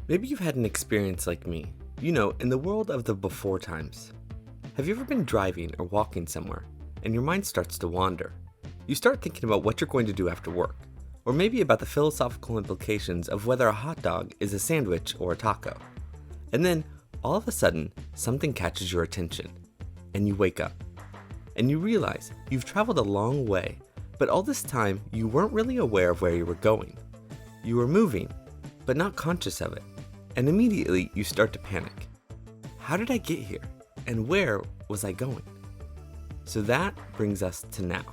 Maybe you've had an experience like me, in the world of the before times. Have you ever been driving or walking somewhere, and your mind starts to wander? You start thinking about what you're going to do after work, or maybe about the philosophical implications of whether a hot dog is a sandwich or a taco. And then, all of a sudden, something catches your attention, and you wake up. And you realize you've traveled a long way, but all this time you weren't really aware of where you were going. You were moving, but not conscious of it. And immediately you start to panic. How did I get here? And where was I going? So that brings us to now.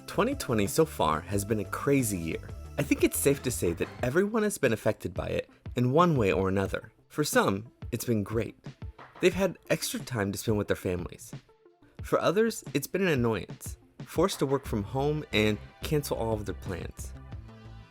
2020 so far has been a crazy year. I think it's safe to say that everyone has been affected by it in one way or another. For some, it's been great. They've had extra time to spend with their families. For others, it's been an annoyance, forced to work from home and cancel all of their plans.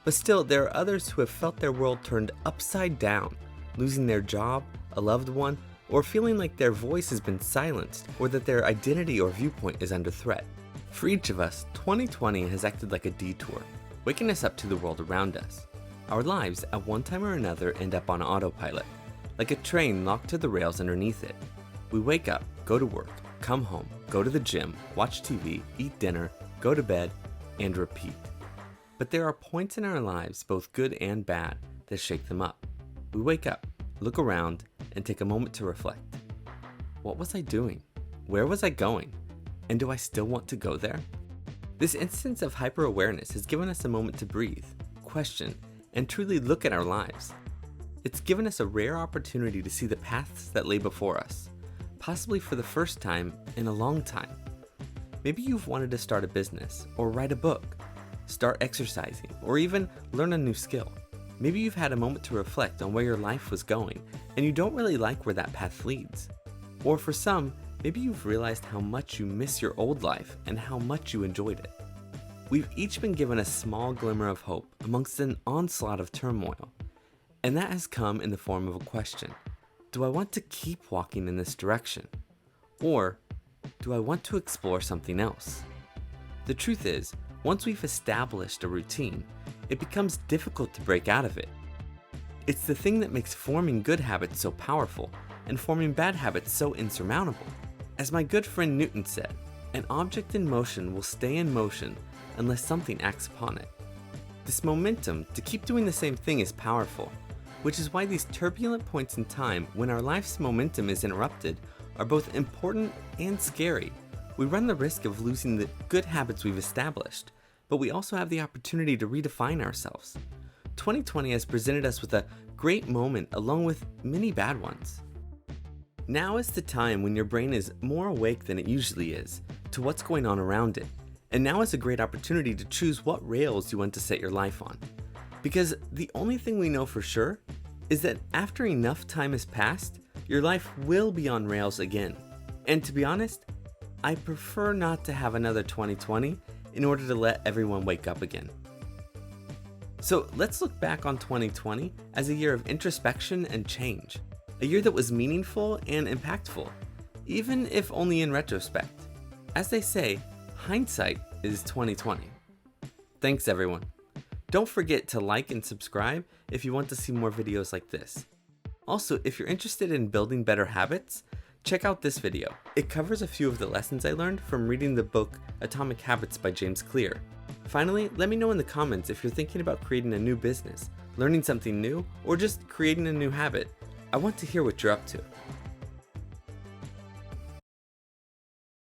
But still, there are others who have felt their world turned upside down, losing their job, a loved one, or feeling like their voice has been silenced or that their identity or viewpoint is under threat. For each of us, 2020 has acted like a detour, waking us up to the world around us. Our lives, at one time or another, end up on autopilot, like a train locked to the rails underneath it. We wake up, go to work, come home, go to the gym, watch TV, eat dinner, go to bed, and repeat. But there are points in our lives, both good and bad, that shake them up. We wake up, look around, and take a moment to reflect. What was I doing? Where was I going? And do I still want to go there? This instance of hyper-awareness has given us a moment to breathe, question, and truly look at our lives. It's given us a rare opportunity to see the paths that lay before us, possibly for the first time in a long time. Maybe you've wanted to start a business, or write a book, start exercising, or even learn a new skill. Maybe you've had a moment to reflect on where your life was going, and you don't really like where that path leads. Or for some, maybe you've realized how much you miss your old life and how much you enjoyed it. We've each been given a small glimmer of hope amongst an onslaught of turmoil, and that has come in the form of a question. Do I want to keep walking in this direction? Or do I want to explore something else? The truth is, once we've established a routine, it becomes difficult to break out of it. It's the thing that makes forming good habits so powerful and forming bad habits so insurmountable. As my good friend Newton said, an object in motion will stay in motion unless something acts upon it. This momentum to keep doing the same thing is powerful, which is why these turbulent points in time when our life's momentum is interrupted are both important and scary. We run the risk of losing the good habits we've established, but we also have the opportunity to redefine ourselves. 2020 has presented us with a great moment along with many bad ones. Now is the time when your brain is more awake than it usually is to what's going on around it. And now is a great opportunity to choose what rails you want to set your life on. Because the only thing we know for sure is that after enough time has passed, your life will be on rails again. And to be honest, I prefer not to have another 2020 in order to let everyone wake up again. So let's look back on 2020 as a year of introspection and change. A year that was meaningful and impactful, even if only in retrospect. As they say, hindsight is 2020. Thanks everyone. Don't forget to like and subscribe if you want to see more videos like this. Also, if you're interested in building better habits, check out this video. It covers a few of the lessons I learned from reading the book Atomic Habits by James Clear. Finally, let me know in the comments if you're thinking about creating a new business, learning something new, or just creating a new habit. I want to hear what you're up to.